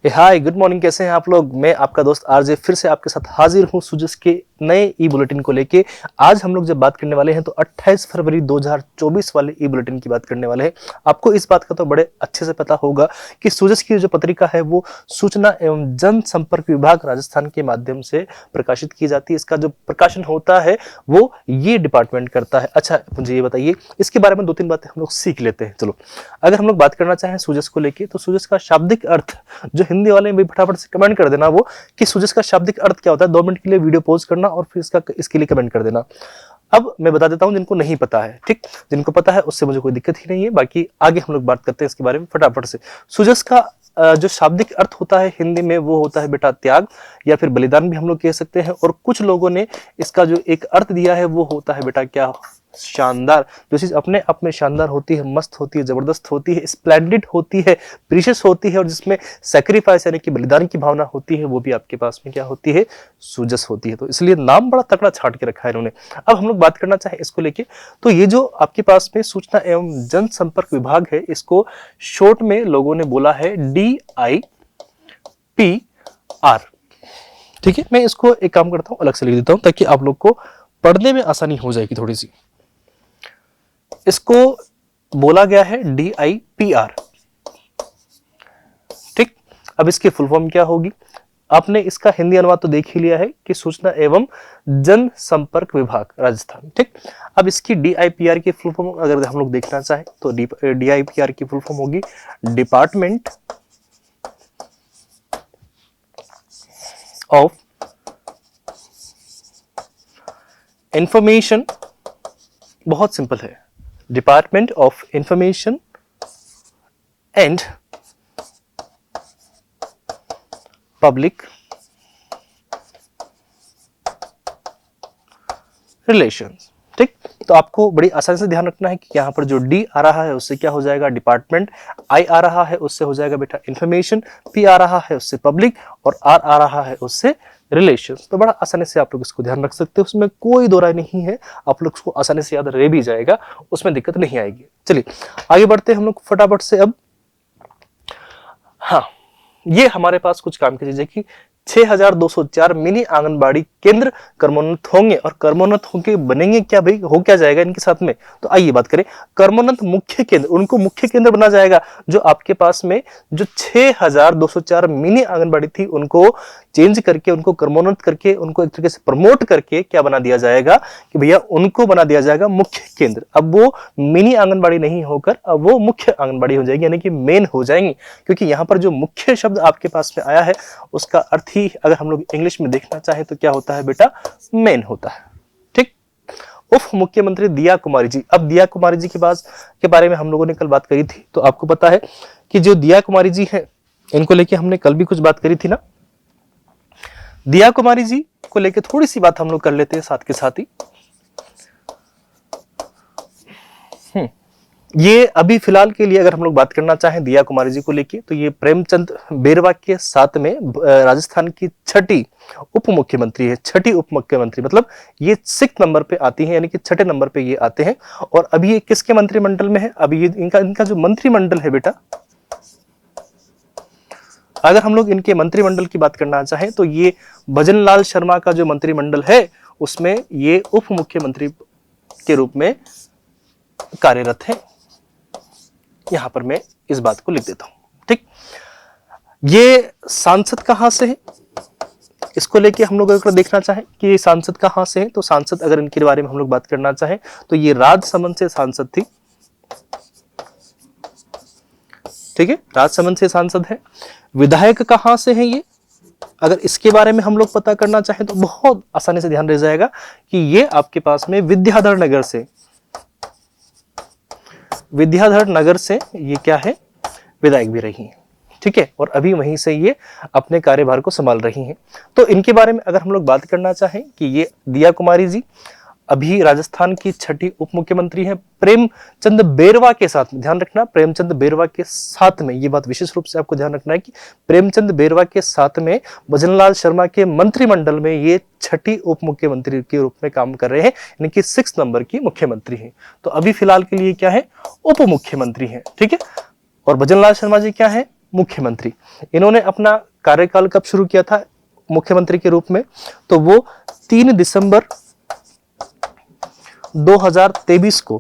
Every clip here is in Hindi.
हाय गुड मॉर्निंग, कैसे हैं आप लोग। मैं आपका दोस्त आरजे फिर से आपके साथ हाजिर हूं सुजस के नए ई बुलेटिन को लेके। आज हम लोग जब बात करने वाले हैं तो 28 फरवरी 2024 वाले ई बुलेटिन की बात करने वाले हैं। आपको इस बात का तो बड़े अच्छे से पता होगा कि सुजस की जो पत्रिका है वो सूचना एवं जनसंपर्क विभाग राजस्थान के माध्यम से प्रकाशित की जाती है। इसका जो प्रकाशन होता है वो ये डिपार्टमेंट करता है। अच्छा, मुझे ये बताइए, इसके बारे में दो तीन बातें हम लोग सीख लेते हैं। चलो, अगर हम लोग बात करना चाहें सुजस को लेके तो सुजस का शाब्दिक अर्थ, जो हिंदी वाले भी फटाफट से कमेंट कर देना वो कि सुजस का शाब्दिक अर्थ क्या होता है। 2 मिनट के लिए वीडियो पॉज करना और फिर इसके लिए कमेंट कर देना। अब मैं बता देता हूं जिनको नहीं पता है, ठीक। जिनको पता है उससे मुझे कोई दिक्कत ही नहीं है, बाकी आगे हम लोग बात करते हैं इसके बारे में फटाफट से। सुजस का जो शाब्दिक अर्थ होता है हिंदी में वो होता है बेटा त्याग, या फिर बलिदान भी हम लोग कह सकते हैं। और कुछ लोगों ने इसका जो एक अर्थ दिया है वो होता है बेटा क्या, शानदार। जो चीज अपने आप में शानदार होती है, मस्त होती है, जबरदस्त होती है, स्प्लेंडिड होती है, प्रीशियस होती है और जिसमें सैक्रिफाइस यानी कि बलिदान की भावना होती है, वो भी आपके पास में क्या होती है, सुजस होती है। तो इसलिए नाम बड़ा तगड़ा छाट के रखा है इन्होंने। अब हम लोग बात करना चाहें इसको लेके तो ये जो आपके पास में सूचना एवं जनसंपर्क विभाग है, इसको शॉर्ट में लोगों ने बोला है DIPR। ठीक है, मैं इसको एक काम करता हूं, अलग से लिख देता हूं ताकि आप लोग को पढ़ने में आसानी हो जाएगी थोड़ी सी। इसको बोला गया है DIPR, ठीक। अब इसकी फुल फॉर्म क्या होगी, आपने इसका हिंदी अनुवाद तो देख ही लिया है कि सूचना एवं जनसंपर्क विभाग राजस्थान, ठीक। अब इसकी DIPR की फुल फॉर्म अगर हम लोग देखना चाहें तो DIPR की फुल फॉर्म होगी डिपार्टमेंट ऑफ इंफॉर्मेशन। बहुत सिंपल है, department of information and public relations, ठीक। तो आपको बड़ी आसानी से ध्यान रखना है कि यहां पर जो डी आ रहा है उससे क्या हो जाएगा, डिपार्टमेंट। आई आ रहा है उससे हो जाएगा बेटा इंफॉर्मेशन, पी आ रहा है उससे पब्लिक, और आर आ रहा है उससे रिलेशंस। तो बड़ा आसानी से आप लोग इसको ध्यान रख सकते हो, उसमें कोई दो राय नहीं है, आप लोग उसको आसानी से याद रह भी जाएगा, उसमें दिक्कत नहीं आएगी। चलिए आगे बढ़ते हैं हम लोग फटाफट से। अब हाँ, ये हमारे पास कुछ काम की चीजें कि 6204 मिनी आंगनबाड़ी केंद्र कर्मोन्नत होंगे। और कर्मोन्नत होंगे बनेंगे क्या भाई, हो क्या जाएगा इनके साथ में, तो आइए बात करें। कर्मोन्नत मुख्य केंद्र, उनको मुख्य केंद्र बना जाएगा। जो आपके पास में जो 6204 मिनी आंगनबाड़ी थी उनको चेंज करके, उनको कर्मोन्नत करके, उनको एक तरीके से प्रमोट करके क्या बना दिया जाएगा कि भैया उनको बना दिया जाएगा मुख्य केंद्र। अब वो मिनी आंगनबाड़ी नहीं होकर अब वो मुख्य आंगनबाड़ी हो जाएगी, यानी कि मेन हो जाएंगी। क्योंकि यहाँ पर जो मुख्य शब्द आपके पास में आया है उसका अर्थ ही अगर हम लोग इंग्लिश में देखना चाहें तो क्या होता है बेटा, मेन होता है, ठीक। उप मुख्यमंत्री दिया कुमारी जी। अब दिया कुमारी जी के बारे में हम लोगों ने कल बात करी थी, तो आपको पता है कि जो दिया कुमारी जी हैं इनको लेके हमने कल भी कुछ बात करी थी ना। दिया कुमारी जी को लेके थोड़ी सी बात हम लोग कर लेते हैं साथ के साथ ही। ये अभी फिलहाल के लिए अगर हम लोग बात करना चाहें दिया कुमारी जी को लेके तो ये प्रेमचंद बेरवा के साथ में राजस्थान की छठी उप मुख्यमंत्री है। छठी उप मुख्यमंत्री मतलब ये 6 नंबर पे आती है, यानी कि छठे नंबर पे ये आते हैं। और अभी ये किसके मंत्रिमंडल में है, अभी ये इनका जो मंत्रिमंडल है बेटा, अगर हम लोग इनके मंत्रिमंडल की बात करना चाहें तो ये भजनलाल शर्मा का जो मंत्रिमंडल है उसमें ये उप मुख्यमंत्री के रूप में कार्यरत है। यहां पर मैं इस बात को लिख देता हूं, ठीक। ये सांसद कहां से है, इसको लेके हम लोग अगर देखना चाहें कि ये सांसद कहां से है तो सांसद अगर इनके बारे में हम लोग बात करना चाहें तो ये राजसमंद से सांसद थी, ठीक है, राजसमंद से सांसद है। विधायक कहां से है ये, अगर इसके बारे में हम लोग पता करना चाहें तो बहुत आसानी से ध्यान रह जाएगा कि ये आपके पास में विद्याधर नगर से, विद्याधर नगर से ये क्या है, विधायक भी रही हैं, ठीक है। और अभी वहीं से ये अपने कार्यभार को संभाल रही हैं। तो इनके बारे में अगर हम लोग बात करना चाहें कि ये दिया कुमारी जी अभी राजस्थान की छठी उप मुख्यमंत्री हैं प्रेमचंद बेरवा के साथ में। ध्यान रखना, प्रेमचंद बेरवा के साथ में, ये बात विशेष रूप से आपको ध्यान रखना है कि प्रेमचंद बेरवा के साथ में भजनलाल शर्मा के मंत्रिमंडल में ये छठी उप मुख्यमंत्री के रूप में काम कर रहे हैं, यानी कि 6 नंबर की मुख्यमंत्री हैं। तो अभी फिलहाल के लिए क्या है, उप मुख्यमंत्री हैं, ठीक है। और भजनलाल शर्मा जी क्या है, मुख्यमंत्री। इन्होंने अपना कार्यकाल कब शुरू किया था मुख्यमंत्री के रूप में? तो वो 3 दिसंबर 2023 को,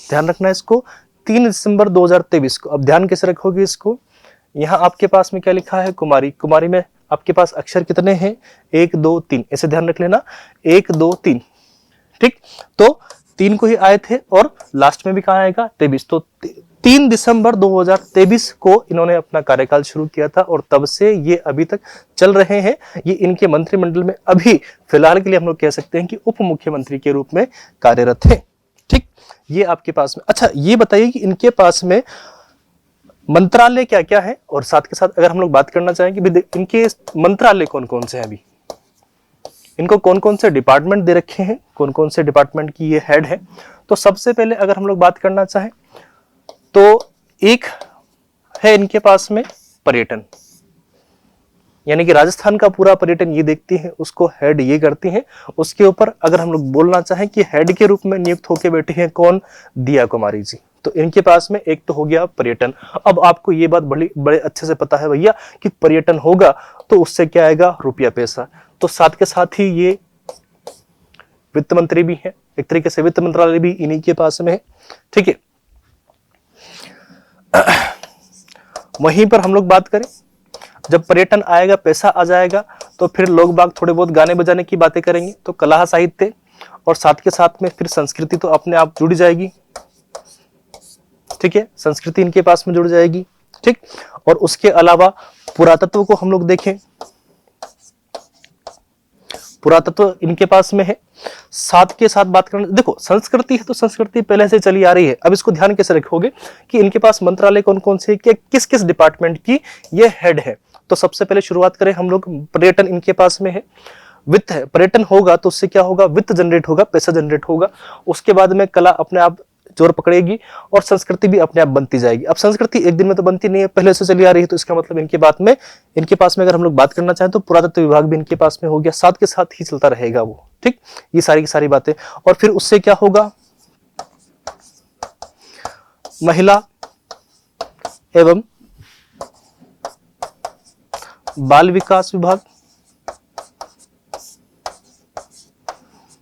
ध्यान रखना इसको, 3 दिसंबर 2023 को। अब ध्यान कैसे रखोगे इसको? यहां आपके पास में क्या लिखा है? कुमारी। कुमारी में आपके पास अक्षर कितने हैं? 1 2 3, ऐसे ध्यान रख लेना, 1 2 3। ठीक, तो 3 को ही आए थे और लास्ट में भी कहां आएगा? 23। तो 3 दिसंबर 2023 को इन्होंने अपना कार्यकाल शुरू किया था और तब से ये अभी तक चल रहे हैं। ये इनके मंत्रिमंडल में अभी फिलहाल के लिए हम लोग कह सकते हैं कि उप मुख्यमंत्री के रूप में कार्यरत हैं। ठीक, ये आपके पास में। अच्छा, ये बताइए कि इनके पास में मंत्रालय क्या क्या है, और साथ के साथ अगर हम लोग बात करना चाहें कि इनके मंत्रालय कौन कौन से हैं, अभी इनको कौन कौन से डिपार्टमेंट दे रखे हैं, कौन कौन से डिपार्टमेंट की ये हेड है। तो सबसे पहले अगर हम लोग बात करना चाहें तो एक है इनके पास में पर्यटन, यानी कि राजस्थान का पूरा पर्यटन ये देखती है, उसको हेड ये करती हैं। उसके ऊपर अगर हम लोग बोलना चाहें कि हेड के रूप में नियुक्त होकर बैठी हैं कौन? दिया कुमारी जी। तो इनके पास में एक तो हो गया पर्यटन। अब आपको ये बात बड़े अच्छे से पता है भैया कि पर्यटन होगा तो उससे क्या आएगा? रुपया पैसा। तो साथ के साथ ही ये वित्त मंत्री भी है, एक तरीके से वित्त मंत्रालय भी इन्हीं के पास में है। ठीक है, वहीं पर हम लोग बात करें, जब पर्यटन आएगा, पैसा आ जाएगा, तो फिर लोग बाग थोड़े बहुत गाने बजाने की बातें करेंगे। तो कला साहित्य और साथ के साथ में फिर संस्कृति तो अपने आप जुड़ जाएगी। ठीक है, संस्कृति इनके पास में जुड़ जाएगी। ठीक, और उसके अलावा पुरातत्व को हम लोग देखें, पुरातत्व इनके पास में है। साथ के साथ बात करना, देखो संस्कृति है तो संस्कृति पहले से चली आ रही है। अब इसको ध्यान कैसे रखोगे कि इनके पास मंत्रालय कौन कौन से, किस किस डिपार्टमेंट की ये हेड है। तो सबसे पहले शुरुआत करें हम लोग, पर्यटन इनके पास में है। वित्त है, पर्यटन होगा तो उससे क्या होगा? वित्त जनरेट होगा, पैसा जनरेट होगा। उसके बाद में कला अपने आप जोर पकड़ेगी और संस्कृति भी अपने आप बनती जाएगी। अब संस्कृति एक दिन में तो बनती नहीं है, पहले से चली आ रही है। तो इसका मतलब इनके पास में अगर हम लोग बात करना चाहें तो पुरातत्व विभाग भी इनके पास में हो गया, साथ के साथ ही चलता रहेगा वो। ठीक, ये सारी की सारी बातें। और फिर उससे क्या होगा? महिला एवं बाल विकास विभाग,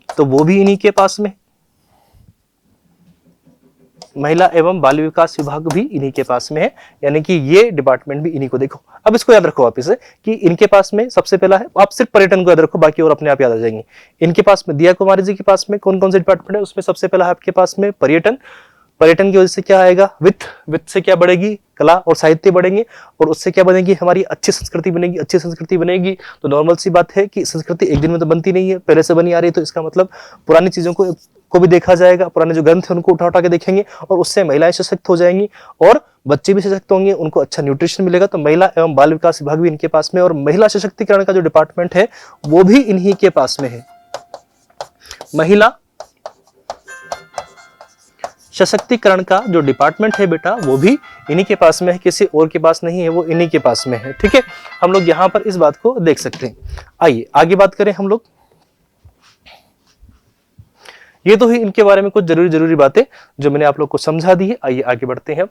तो वो भी इन्हीं के पास में। महिला एवं बाल विकास विभाग भी इन्हीं के पास में है, यानी कि ये डिपार्टमेंट भी इन्हीं को। देखो अब इसको याद रखो वापस से कि इनके पास में सबसे पहला है, आप सिर्फ पर्यटन को याद रखो, बाकी और अपने आप याद आ जाएंगे। इनके पास में दिया कुमारी जी के पास में कौन कौन से डिपार्टमेंट है, उसमें सबसे पहला है आपके पास में पर्यटन। पर्यटन की वजह से क्या आएगा? वित्त। वित्त से क्या बढ़ेगी? कला और साहित्य बढ़ेंगे, और उससे क्या बनेगी? हमारी अच्छी संस्कृति बनेगी। अच्छी संस्कृति बनेगी तो नॉर्मल सी बात है कि संस्कृति एक दिन में तो बनती नहीं है, पहले से बनी आ रही है। तो इसका मतलब पुरानी चीजों को भी देखा जाएगा, पुराने जो ग्रंथ है उनको उठा उठा के देखेंगे, और उससे महिलाएं सशक्त हो जाएंगी और बच्चे भी सशक्त होंगे, उनको अच्छा न्यूट्रिशन मिलेगा। तो महिला एवं बाल विकास विभाग भी इनके पास में, और महिला सशक्तिकरण का जो डिपार्टमेंट है वो भी इन्हीं के पास में है। महिला सशक्तिकरण का जो डिपार्टमेंट है बेटा वो भी इन्हीं के पास में है, किसी और के पास नहीं है, वो इन्हीं के पास में है। ठीक है, हम लोग यहां पर इस बात को देख सकते हैं। आइए आगे बात करें हम लोग। ये तो ही इनके बारे में कुछ जरूरी बातें जो मैंने आप लोग को समझा दी है। आइए आगे बढ़ते हैं।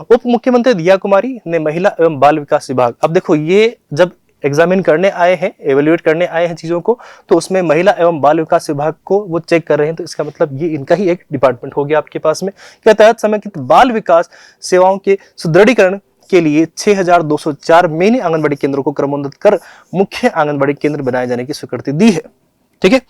उप मुख्यमंत्री दिया कुमारी ने महिला एवं बाल विकास विभाग, अब देखो ये जब एग्जामिन करने आए हैं, एवेल्युएट करने आए हैं चीजों को, तो उसमें महिला एवं बाल विकास विभाग को वो चेक कर रहे हैं। तो इसका मतलब ये इनका ही एक डिपार्टमेंट हो गया आपके पास में। क्या तहत समेकित बाल विकास सेवाओं के सुदृढ़ीकरण के लिए 6204 मिनी आंगनबाड़ी केंद्रों को क्रमोन्नत कर मुख्य आंगनबाड़ी केंद्र बनाए जाने की स्वीकृति दी है। ठीक है,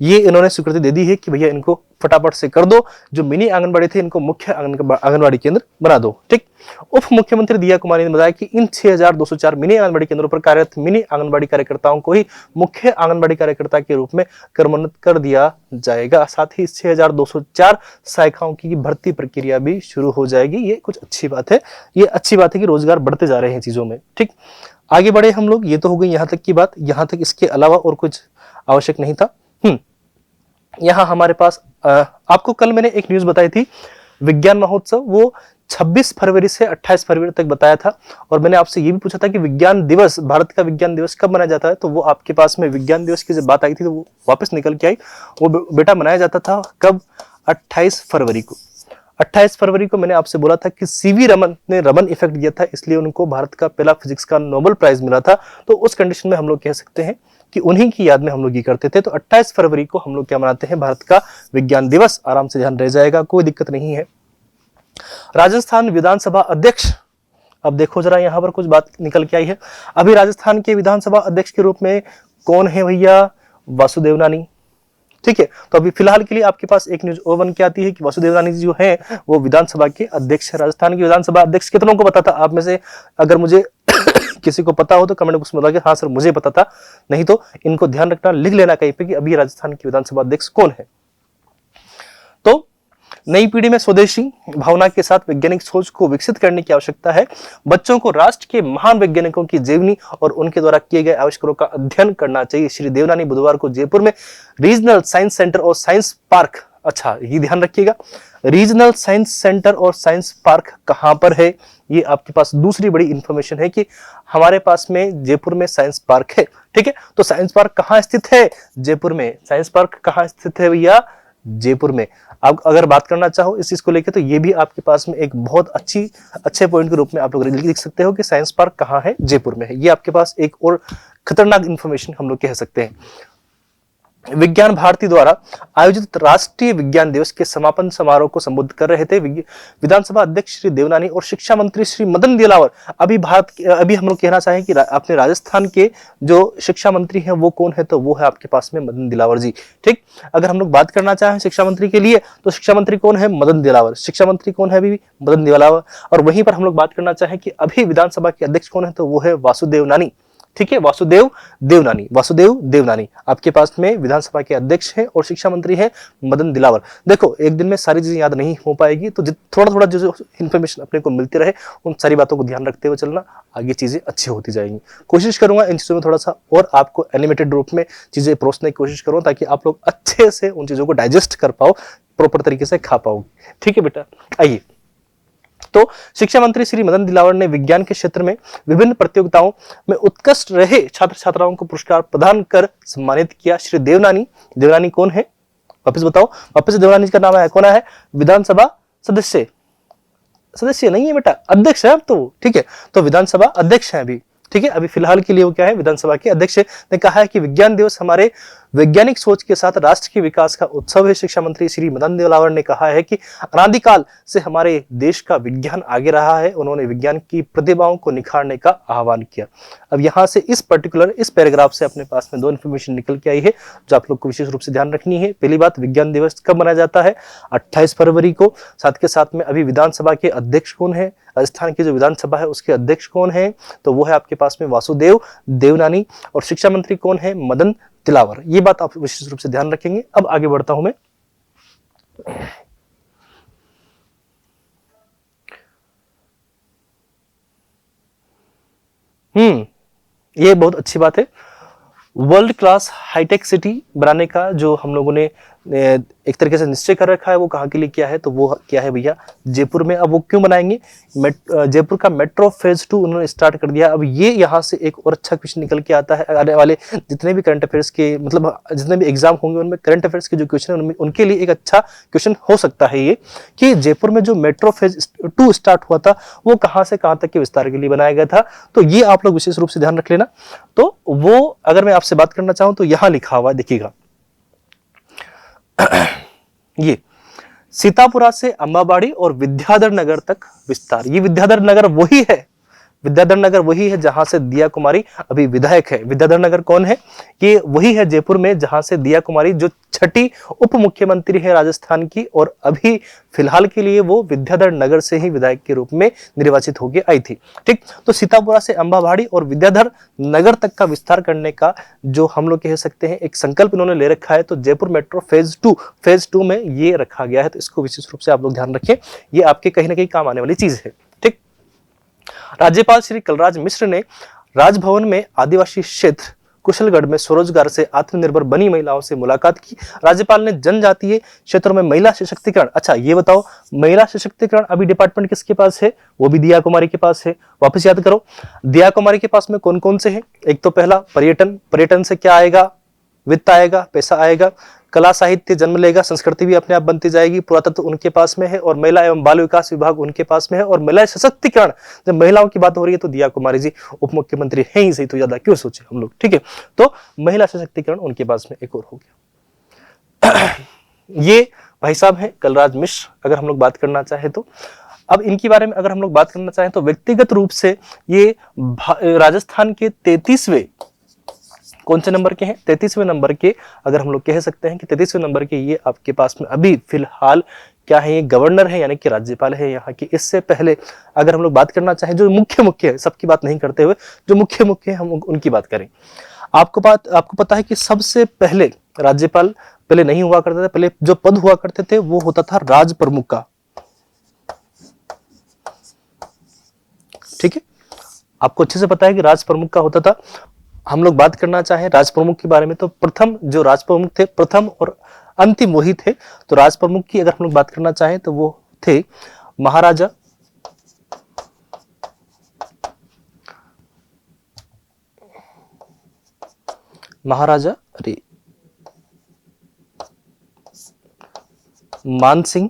ये इन्होंने स्वीकृति दे दी है कि भैया इनको फटाफट से कर दो, जो मिनी आंगनबाड़ी थे इनको मुख्य आंगनबाड़ी केंद्र बना दो। ठीक, उप मुख्यमंत्री दिया कुमारी ने बताया कि इन 6204 मिनी आंगनबाड़ी केंद्रों पर कार्यरत मिनी आंगनबाड़ी कार्यकर्ताओं को ही मुख्य आंगनबाड़ी कार्यकर्ता के रूप में क्रमोन्नत कर दिया जाएगा। साथ ही 6204 सहायिकाओं की भर्ती प्रक्रिया भी शुरू हो जाएगी। ये कुछ अच्छी बात है, ये अच्छी बात है कि रोजगार बढ़ते जा रहे हैं चीजों में। ठीक, आगे बढ़े हम लोग। ये तो हो गई यहाँ तक की बात, यहाँ तक इसके अलावा और कुछ आवश्यक नहीं था। यहाँ हमारे पास आपको कल मैंने एक न्यूज बताई थी, विज्ञान महोत्सव वो 26 फरवरी से 28 फरवरी तक बताया था। और मैंने आपसे ये भी पूछा था कि विज्ञान दिवस, भारत का विज्ञान दिवस कब मनाया जाता है। तो वो आपके पास में विज्ञान दिवस की जब बात आई थी तो वो वापस निकल के आई। वो बेटा मनाया जाता था कब? 28 फरवरी को। 28 फरवरी को मैंने आपसे बोला था कि सीवी रमन ने रमन इफेक्ट दिया था, इसलिए उनको भारत का पहला फिजिक्स का नोबेल प्राइज मिला था। तो उस कंडीशन में हम लोग कह सकते हैं कि उन्हीं की याद में हम लोग ये करते थे। तो 28 फरवरी को हम लोग क्या मनाते हैं, भारत का विज्ञान दिवस। आराम से ध्यान रह जाएगा, कोई दिक्कत नहीं है। राजस्थान विधानसभा अध्यक्ष, अब देखो जरा यहां पर कुछ बात निकल के आई है। अभी राजस्थान के विधानसभा अध्यक्ष के रूप में कौन है भैया, वासुदेव नानी। ठीक है, तो अभी फिलहाल के लिए आपके पास एक न्यूज और बन के आती है कि वासुदेव रानी जी जो है वो विधानसभा के अध्यक्ष है। राजस्थान के विधानसभा अध्यक्ष कितनों को पता था आप में से? अगर मुझे किसी को पता हो तो कमेंट बॉक्स में बताइए हाँ सर मुझे पता था, नहीं तो इनको ध्यान रखना, लिख लेना कहीं पे कि अभी राजस्थान के विधानसभा अध्यक्ष कौन है। तो नई पीढ़ी में स्वदेशी भावना के साथ वैज्ञानिक सोच को विकसित करने की आवश्यकता है। बच्चों को राष्ट्र के महान वैज्ञानिकों की जीवनी और उनके द्वारा किए गए आविष्कारों का अध्ययन करना चाहिए। श्री देवनानी बुधवार को जयपुर में रीजनल साइंस सेंटर और साइंस पार्क, अच्छा ये ध्यान रखिएगा, रीजनल साइंस सेंटर और साइंस पार्क कहां पर है, ये आपके पास दूसरी बड़ी इंफॉर्मेशन है कि हमारे पास में जयपुर में साइंस पार्क है। ठीक है, तो साइंस पार्क कहां स्थित है, जयपुर में। साइंस पार्क कहां स्थित है भैया, जयपुर में। आप अगर बात करना चाहो इस चीज को लेकर तो ये भी आपके पास में एक बहुत अच्छे पॉइंट के रूप में आप लोग लिख सकते हो कि साइंस पार्क कहाँ है, जयपुर में है। ये आपके पास एक और खतरनाक इंफॉर्मेशन हम लोग कह सकते हैं। विज्ञान भारती द्वारा आयोजित राष्ट्रीय विज्ञान दिवस के समापन समारोह को संबोधित कर रहे थे विधानसभा अध्यक्ष श्री देवनानी और शिक्षा मंत्री श्री मदन दिलावर। अभी हम लोग कहना चाहें कि अपने राजस्थान के जो शिक्षा मंत्री हैं वो कौन है, तो वो है आपके पास में मदन दिलावर जी। ठीक, अगर हम लोग बात करना चाहें शिक्षा मंत्री के लिए तो शिक्षा मंत्री कौन है, मदन दिलावर। शिक्षा मंत्री कौन है अभी, मदन दिलावर। और वहीं पर हम लोग बात करना चाहें कि अभी विधानसभा के अध्यक्ष कौन है, तो वो है वासुदेव नानी। ठीक है, वासुदेव देवनानी आपके पास में विधानसभा के अध्यक्ष हैं और शिक्षा मंत्री हैं मदन दिलावर। देखो एक दिन में सारी चीजें याद नहीं हो पाएगी, तो थोड़ा थोड़ा जो इन्फॉर्मेशन अपने को मिलती रहे उन सारी बातों को ध्यान रखते हुए चलना, आगे चीजें अच्छी होती जाएंगी। कोशिश करूंगा इन चीजों में थोड़ा सा और आपको एनिमेटेड रूप में चीजें परोसने की कोशिश करूँ ताकि आप लोग अच्छे से उन चीजों को डाइजेस्ट कर पाओ, प्रॉपर तरीके से खा पाओगे। ठीक है बेटा, आइए। तो शिक्षा मंत्री श्री मदन दिलावर ने विज्ञान के क्षेत्र में विभिन्न प्रतियोगिताओं में उत्कृष्ट रहे छात्र छात्राओं को पुरस्कार प्रदान कर सम्मानित किया। श्री देवनानी कौन है, वापस बताओ, वापस देवनानी का नाम है, कौन है, विधानसभा सदस्य नहीं है बेटा, अध्यक्ष है अब तो। ठीक है, तो विधानसभा अध्यक्ष है अभी। ठीक है, अभी फिलहाल के लिए वो क्या है, विधानसभा के अध्यक्ष ने कहा है कि विज्ञान दिवस हमारे वैज्ञानिक सोच के साथ राष्ट्र के विकास का उत्सव है। शिक्षा मंत्री श्री मदन दिलावर ने कहा है कि अनादिकाल से हमारे देश का विज्ञान आगे रहा है। उन्होंने विज्ञान की प्रतिभाओं को निखारने का आह्वान किया। अब यहाँ से इस पैराग्राफ से अपने पास में दो इन्फॉर्मेशन निकल के आई है जो आप लोग को विशेष रूप से ध्यान रखनी है। पहली बात, विज्ञान दिवस कब मनाया जाता है, 28 फरवरी को। साथ के साथ में अभी विधानसभा के अध्यक्ष कौन है, राजस्थान की जो विधानसभा है उसके अध्यक्ष कौन है, तो वो है आपके पास में वासुदेव देवनानी। और शिक्षा मंत्री कौन है, मदन दिलावर। ये बात आप विशेष रूप से ध्यान रखेंगे। अब आगे बढ़ता हूं मैं। ये बहुत अच्छी बात है। वर्ल्ड क्लास हाईटेक सिटी बनाने का जो हम लोगों ने एक तरीके से निश्चय कर रखा है वो कहाँ के लिए किया है, तो वो क्या है भैया, जयपुर में। अब वो क्यों बनाएंगे, जयपुर का मेट्रो फेज 2 उन्होंने स्टार्ट कर दिया। अब ये यहाँ से एक और अच्छा क्वेश्चन निकल के आता है। आने वाले जितने भी करंट अफेयर्स के, मतलब जितने भी एग्जाम होंगे उनमें करंट अफेयर्स के जो क्वेश्चन है उनके लिए एक अच्छा क्वेश्चन हो सकता है ये, कि जयपुर में जो मेट्रो फेज 2 स्टार्ट हुआ था वो कहाँ से कहाँ तक के विस्तार के लिए बनाया गया था। तो ये आप लोग विशेष रूप से ध्यान रख लेना। तो वो अगर मैं आपसे बात करना चाहूँ तो यहाँ लिखा हुआ देखिएगा, ये सीतापुरा से अंबाबाड़ी और विद्याधर नगर तक विस्तार। ये विद्याधर नगर वही है जहां से दिया कुमारी अभी विधायक है। विद्याधर नगर कौन है, ये वही है जयपुर में जहां से दिया कुमारी जो 6ठी उप मुख्यमंत्री है राजस्थान की, और अभी फिलहाल के लिए वो विद्याधर नगर से ही विधायक के रूप में निर्वाचित होकर आई थी। ठीक, तो सीतापुरा से अंबाबाड़ी और विद्याधर नगर तक का विस्तार करने का जो हम लोग कह सकते हैं एक संकल्प इन्होंने ले रखा है। तो जयपुर मेट्रो फेज 2 में ये रखा गया है। तो इसको विशेष रूप से आप लोग ध्यान रखें, ये आपके कहीं ना कहीं काम आने वाली चीज है। ठीक, राज्यपाल श्री कलराज मिश्र ने राजभवन में आदिवासी क्षेत्र कुशलगढ़ में स्वरोजगार से आत्मनिर्भर बनी महिलाओं से मुलाकात की। राज्यपाल ने जनजातीय क्षेत्रों में महिला सशक्तिकरण, अच्छा ये बताओ महिला सशक्तिकरण अभी डिपार्टमेंट किसके पास है, वो भी दिया कुमारी के पास है। वापस याद करो, दिया कुमारी के पास में कौन कौन से हैं। एक तो पहला पर्यटन से क्या आएगा, वित्त आएगा, पैसा आएगा। कला साहित्य जन्म लेगा, संस्कृति भी अपने आप बनती जाएगी, पुरातत्व उनके पास में है, और महिला एवं बाल विकास विभाग उनके पास में है। और महिला सशक्तिकरण, जब महिलाओं की बात हो रही है तो दिया कुमारी जी उप मुख्यमंत्री है ही सही, तो ज्यादा क्यों सोचे हम लोग, ठीक है। तो महिला सशक्तिकरण उनके पास में एक और हो गया। ये भाई साहब हैं कलराज मिश्र, अगर हम लोग बात करना चाहे तो। अब इनके बारे में अगर हम लोग बात करना चाहें तो व्यक्तिगत रूप से ये राजस्थान के 33वें, कौन से नंबर के हैं, 33वें नंबर के, अगर हम लोग कह सकते हैं कि 33वें नंबर के ये आपके पास में अभी फिलहाल क्या है, ये गवर्नर है यानी कि राज्यपाल है यहाँ की। इससे पहले अगर हम लोग बात करना चाहें जो मुख्य है, सबकी बात नहीं करते हुए जो मुख्य है हम उनकी बात करें। आपको पता है कि सबसे पहले राज्यपाल पहले नहीं हुआ करता था, पहले जो पद हुआ करते थे वो होता था राज प्रमुख का, ठीक है। आपको अच्छे से पता है कि राज प्रमुख का होता था। हम लोग बात करना चाहें राज प्रमुख के बारे में तो प्रथम जो राज प्रमुख थे, प्रथम और अंतिम वही थे। तो राज प्रमुख की अगर हम लोग बात करना चाहें तो वो थे महाराजा मानसिंह,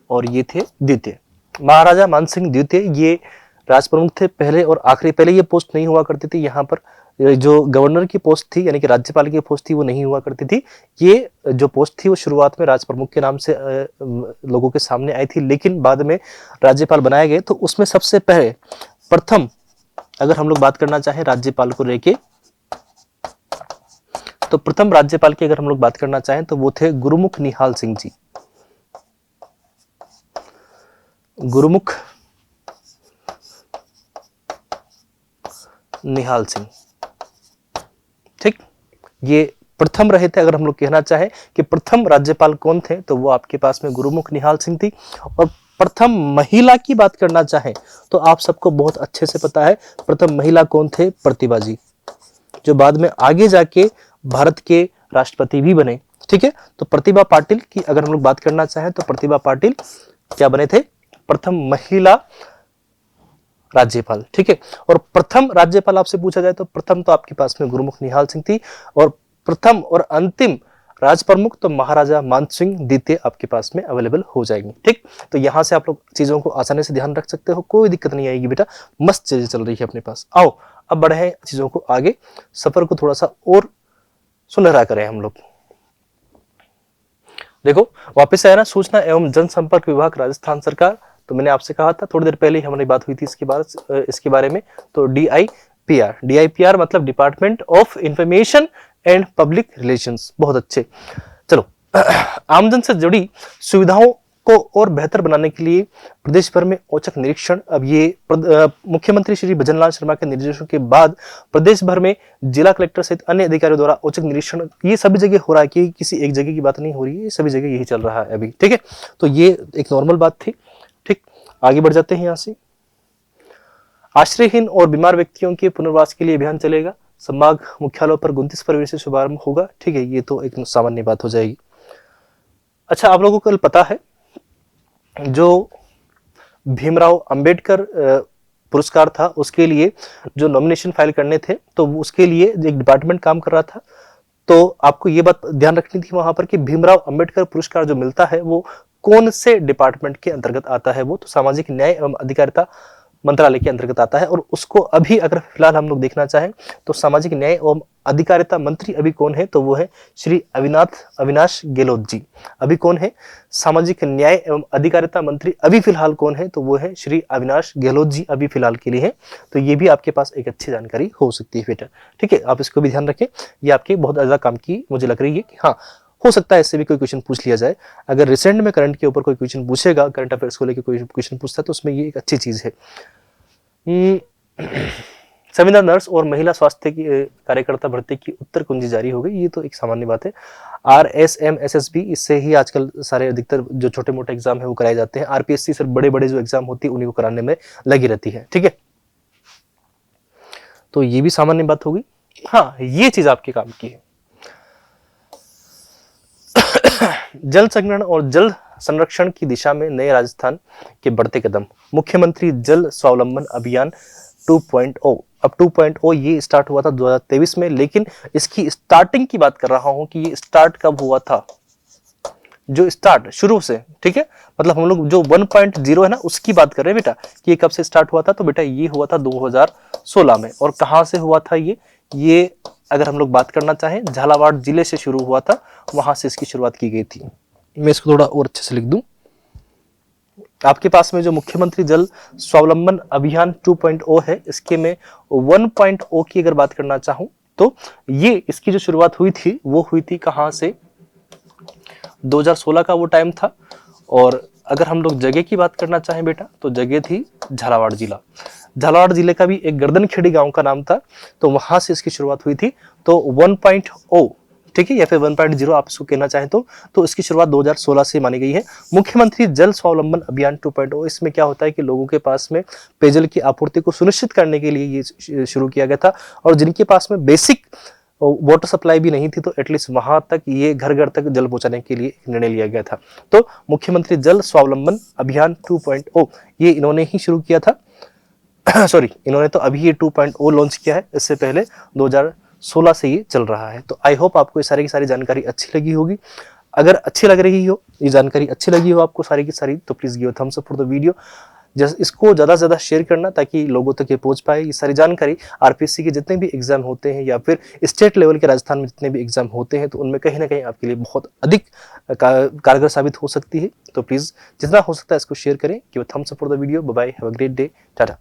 और ये थे द्वितीय। महाराजा मानसिंह द्वितीय ये राज प्रमुख थे पहले और आखिरी। पहले ये पोस्ट नहीं हुआ करती थी, यहाँ पर जो गवर्नर की पोस्ट थी यानी कि राज्यपाल की पोस्ट थी वो नहीं हुआ करती थी। ये जो पोस्ट थी वो शुरुआत में राज प्रमुख के नाम से लोगों के सामने आई थी, लेकिन बाद में राज्यपाल बनाए गए। तो उसमें सबसे पहले प्रथम अगर हम लोग बात करना चाहें राज्यपाल को लेके, तो प्रथम राज्यपाल की अगर हम लोग बात करना चाहें तो वो थे गुरुमुख निहाल सिंह जी। गुरुमुख निहाल सिंह, ठीक, ये प्रथम रहे थे। अगर हम लोग कहना चाहें कि प्रथम राज्यपाल कौन थे तो वो आपके पास में गुरुमुख निहाल सिंह थी। और प्रथम महिला की बात करना चाहें तो आप सबको बहुत अच्छे से पता है प्रथम महिला कौन थे, प्रतिभा जी, जो बाद में आगे जाके भारत के राष्ट्रपति भी बने, ठीक है। तो प्रतिभा पाटिल की अगर हम लोग बात करना चाहें तो प्रतिभा पाटिल क्या बने थे, प्रथम महिला राज्यपाल, ठीक है। और प्रथम राज्यपाल आपसे पूछा जाए तो प्रथम तो आपके पास में गुरुमुख निहाल सिंह थी, और प्रथम और अंतिम राज प्रमुख तो महाराजा मानसिंह द्वितीय आपके पास में अवेलेबल हो जाएंगे, ठीक। तो यहां से आप लोग चीजों को आसानी से ध्यान रख सकते हो, कोई दिक्कत नहीं आएगी बेटा, मस्त चीजें चल रही है अपने पास। आओ अब बढ़े चीजों को आगे, सफर को थोड़ा सा और सुनहरा करें हम लोग। देखो वापस आया ना, सूचना एवं जनसंपर्क विभाग राजस्थान सरकार। तो मैंने आपसे कहा था थोड़ी देर पहले ही हमारी बात हुई थी इसके बारे में। तो DIPR मतलब department of information and public relations, बहुत अच्छे। चलो आमजन से जुड़ी सुविधाओं को और बेहतर बनाने के लिए प्रदेश भर में औचक निरीक्षण। अब ये मुख्यमंत्री श्री भजनलाल शर्मा के निर्देशों के बाद प्रदेश भर में जिला कलेक्टर सहित अन्य अधिकारियों द्वारा औचक निरीक्षण ये सभी जगह हो रहा है, कि किसी एक जगह की बात नहीं हो रही है, सभी जगह यही चल रहा है अभी, ठीक है। तो ये एक नॉर्मल बात थी, ठीक। आगे बढ़ जाते हैं यहां से। आश्रयहीन और बीमार व्यक्तियों के पुनर्वास के लिए अभियान चलेगा, संभाग मुख्यालयों पर 29 फरवरी से शुभारंभ होगा, ठीक है। ये तो एक सामान्य बात हो जाएगी। अच्छा, आप लोगों को कल पता है जो भीमराव अंबेडकर पुरस्कार था उसके लिए जो नॉमिनेशन फाइल करने थे तो उसके लिए एक डिपार्टमेंट काम कर रहा था। तो आपको ये बात ध्यान रखनी थी वहां पर कि भीमराव अंबेडकर पुरस्कार जो मिलता है वो कौन से डिपार्टमेंट के अंतर्गत आता है, वो तो सामाजिक न्याय एवं अधिकारिता मंत्रालय के अंतर्गत आता है। और उसको अभी अगर फिलहाल हम लोग देखना चाहें तो सामाजिक न्याय एवं अधिकारिता मंत्री अभी कौन है, तो वो है श्री अविनाश गहलोत जी। अभी कौन है सामाजिक न्याय एवं अधिकारिता मंत्री, अभी फिलहाल कौन है, तो वो है श्री अविनाश गहलोत जी, अभी फिलहाल के लिए है। तो ये भी आपके पास एक अच्छी जानकारी हो सकती है बेटा, ठीक है। आप इसको भी ध्यान रखें, ये आपके बहुत ज्यादा काम की मुझे लग रही है कि हाँ हो सकता है इससे भी कोई क्वेश्चन पूछ लिया जाए। अगर रिसेंट में करंट के ऊपर कोई क्वेश्चन पूछेगा, करंट अफेयर्स को लेकर कोई क्वेश्चन पूछता है तो उसमें ये एक अच्छी चीज है। संविदा नर्स और महिला स्वास्थ्य की कार्यकर्ता भर्ती की उत्तर कुंजी जारी हो गई, ये तो एक सामान्य बात है। RSM SSB, इससे ही आजकल सारे अधिकतर जो छोटे मोटे एग्जाम है वो कराए जाते हैं। RPSC सिर्फ बड़े बड़े जो एग्जाम होती है उन्हीं को कराने में लगी रहती है, ठीक है। तो ये भी सामान्य बात होगी। हाँ, ये चीज आपके काम की है। जल संग्रहण और जल संरक्षण की दिशा में नए राजस्थान के बढ़ते कदम, मुख्यमंत्री जल स्वावलंबन अभियान 2.0। अब 2.0 ये स्टार्ट हुआ था 2023 में, लेकिन इसकी स्टार्टिंग की बात कर रहा हूं कि ये स्टार्ट कब हुआ था, जो स्टार्ट शुरू से, ठीक है, मतलब हम लोग जो 1.0 है ना उसकी बात कर रहे हैं बेटा कि ये कब से स्टार्ट हुआ था। तो बेटा ये हुआ था 2016 में। और कहां से हुआ था ये अगर हम लोग बात करना चाहें झालावाड़ जिले से शुरू हुआ था, वहां से इसकी शुरुआत की गई थी। मैं इसको थोड़ा और अच्छे से लिख दूं, आपके पास में जो मुख्यमंत्री जल स्वावलंबन अभियान 2.0 है, इसके में 1.0 की अगर बात करना चाहूं तो ये इसकी जो शुरुआत हुई थी वो हुई थी कहां से, 2016 का वो टाइम था। और अगर हम लोग जगह की बात करना चाहें बेटा तो जगह थी झालावाड़ जिला। झालावाड़ जिले का भी एक गर्दनखेड़ी गांव का नाम था, तो वहां से इसकी शुरुआत हुई थी। तो 1.0, ठीक है, या फिर 1.0 आप इसको कहना चाहें तो इसकी शुरुआत 2016 से मानी गई है। मुख्यमंत्री जल स्वावलंबन अभियान 2.0, इसमें क्या होता है कि लोगों के पास में पेयजल की आपूर्ति को सुनिश्चित करने के लिए ये शुरू किया गया था। और जिनके पास में बेसिक वाटर सप्लाई भी नहीं थी तो एटलीस्ट वहां तक ये घर घर तक जल पहुंचाने के लिए निर्णय लिया गया था। तो मुख्यमंत्री जल स्वावलंबन अभियान 2.0 ये इन्होंने ही शुरू किया था। सॉरी, इन्होंने तो अभी ये 2.0 लॉन्च किया है, इससे पहले 2016 से ये चल रहा है। तो आई होप आपको ये सारी की सारी जानकारी अच्छी लगी होगी। अगर अच्छी लग रही हो, ये जानकारी अच्छी लगी हो आपको सारी की सारी, तो please give thumbs up for the video. जैसे इसको ज़्यादा से ज़्यादा शेयर करना ताकि लोगों तक ये पहुंच पाए। ये सारी जानकारी आरपीएससी के जितने भी एग्जाम होते हैं या फिर स्टेट लेवल के राजस्थान में जितने भी एग्जाम होते हैं, तो उनमें कहीं ना कहीं आपके लिए बहुत अधिक कारगर साबित हो सकती है। तो प्लीज़ जितना हो सकता है इसको शेयर करें। Give thumbs up for the video. Bye bye, have a great day, Tata.